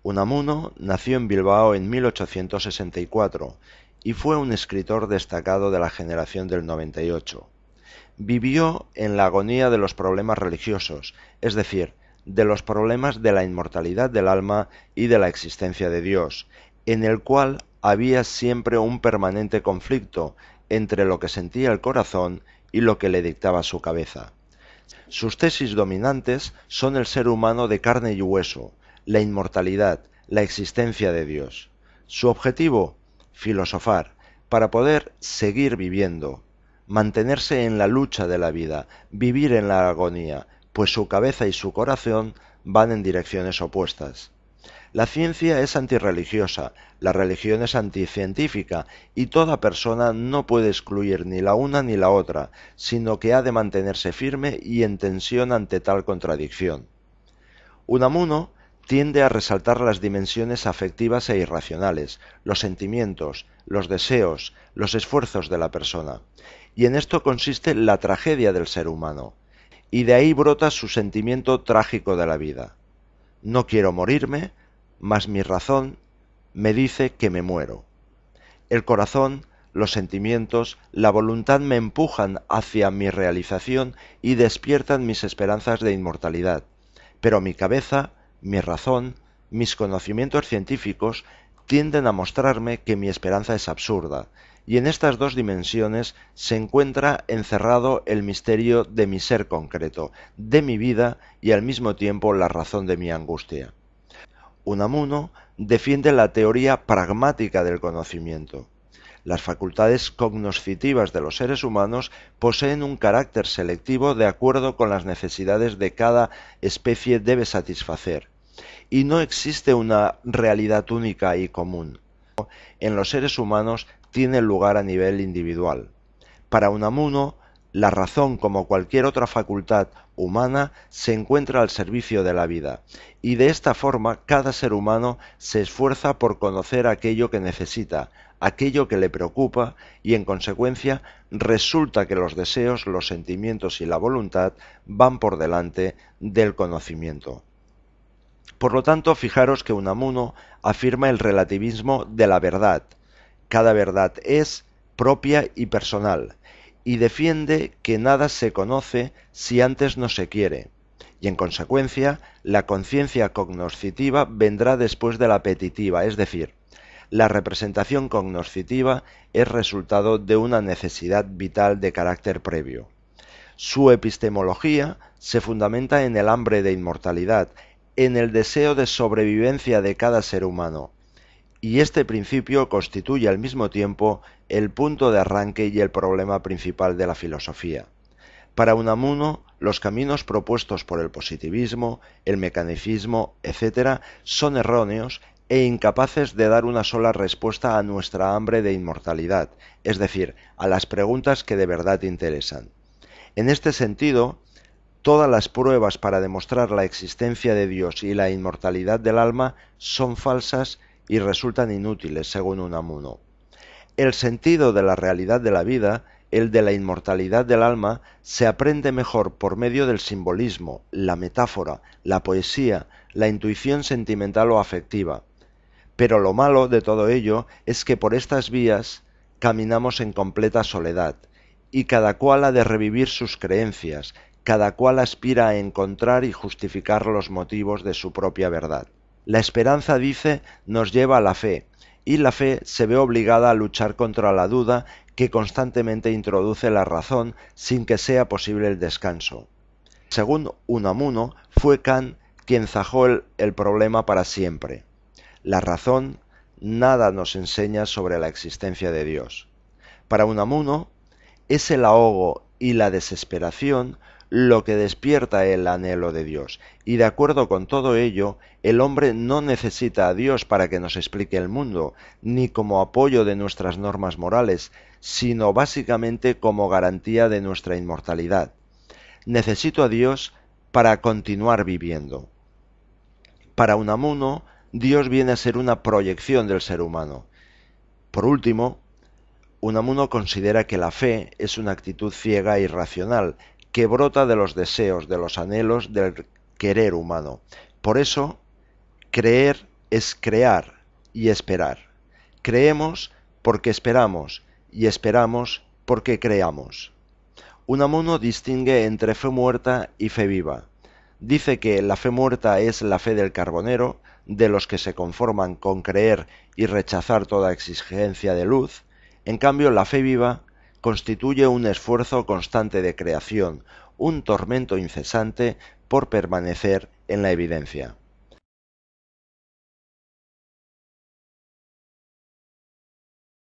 Unamuno nació en Bilbao en 1864 y fue un escritor destacado de la generación del 98. Vivió en la agonía de los problemas religiosos, es decir, de los problemas de la inmortalidad del alma y de la existencia de Dios, en el cual había siempre un permanente conflicto entre lo que sentía el corazón y lo que le dictaba su cabeza. Sus tesis dominantes son el ser humano de carne y hueso, la inmortalidad, la existencia de Dios. Su objetivo, filosofar, para poder seguir viviendo, mantenerse en la lucha de la vida, vivir en la agonía, pues su cabeza y su corazón van en direcciones opuestas. La ciencia es antirreligiosa, la religión es anticientífica, y toda persona no puede excluir ni la una ni la otra, sino que ha de mantenerse firme y en tensión ante tal contradicción. Unamuno tiende a resaltar las dimensiones afectivas e irracionales, los sentimientos, los deseos, los esfuerzos de la persona, y en esto consiste la tragedia del ser humano, y de ahí brota su sentimiento trágico de la vida. No quiero morirme, mas mi razón me dice que me muero. El corazón, los sentimientos, la voluntad me empujan hacia mi realización y despiertan mis esperanzas de inmortalidad, pero mi cabeza, mi razón, mis conocimientos científicos tienden a mostrarme que mi esperanza es absurda, y en estas dos dimensiones se encuentra encerrado el misterio de mi ser concreto, de mi vida y al mismo tiempo la razón de mi angustia. Unamuno defiende la teoría pragmática del conocimiento. Las facultades cognoscitivas de los seres humanos poseen un carácter selectivo de acuerdo con las necesidades de cada especie debe satisfacer, y no existe una realidad única y común. En los seres humanos tiene lugar a nivel individual. Para Unamuno, la razón, como cualquier otra facultad humana, se encuentra al servicio de la vida, y de esta forma cada ser humano se esfuerza por conocer aquello que necesita, aquello que le preocupa, y en consecuencia resulta que los deseos, los sentimientos y la voluntad van por delante del conocimiento. Por lo tanto, fijaros que Unamuno afirma el relativismo de la verdad. Cada verdad es propia y personal, y defiende que nada se conoce si antes no se quiere, y en consecuencia la conciencia cognoscitiva vendrá después de la apetitiva, es decir, la representación cognoscitiva es resultado de una necesidad vital de carácter previo. Su epistemología se fundamenta en el hambre de inmortalidad, en el deseo de sobrevivencia de cada ser humano, y este principio constituye al mismo tiempo el punto de arranque y el problema principal de la filosofía. Para Unamuno, los caminos propuestos por el positivismo, el mecanicismo, etc., son erróneos e incapaces de dar una sola respuesta a nuestra hambre de inmortalidad, es decir, a las preguntas que de verdad interesan. En este sentido, todas las pruebas para demostrar la existencia de Dios y la inmortalidad del alma son falsas y resultan inútiles, según Unamuno. El sentido de la realidad de la vida, el de la inmortalidad del alma, se aprende mejor por medio del simbolismo, la metáfora, la poesía, la intuición sentimental o afectiva. Pero lo malo de todo ello es que por estas vías caminamos en completa soledad, y cada cual ha de revivir sus creencias, cada cual aspira a encontrar y justificar los motivos de su propia verdad. La esperanza, dice, nos lleva a la fe, y la fe se ve obligada a luchar contra la duda que constantemente introduce la razón sin que sea posible el descanso. Según Unamuno, fue Kant quien zajó el problema para siempre. La razón nada nos enseña sobre la existencia de Dios. Para Unamuno, es el ahogo y la desesperación lo que despierta el anhelo de Dios, y de acuerdo con todo ello, el hombre no necesita a Dios para que nos explique el mundo, ni como apoyo de nuestras normas morales, sino básicamente como garantía de nuestra inmortalidad. Necesito a Dios para continuar viviendo. Para Unamuno, Dios viene a ser una proyección del ser humano. Por último, Unamuno considera que la fe es una actitud ciega e irracional, que brota de los deseos, de los anhelos, del querer humano. Por eso, creer es crear y esperar. Creemos porque esperamos y esperamos porque creamos. Unamuno distingue entre fe muerta y fe viva. Dice que la fe muerta es la fe del carbonero, de los que se conforman con creer y rechazar toda exigencia de luz. En cambio, la fe viva constituye un esfuerzo constante de creación, un tormento incesante por permanecer en la evidencia.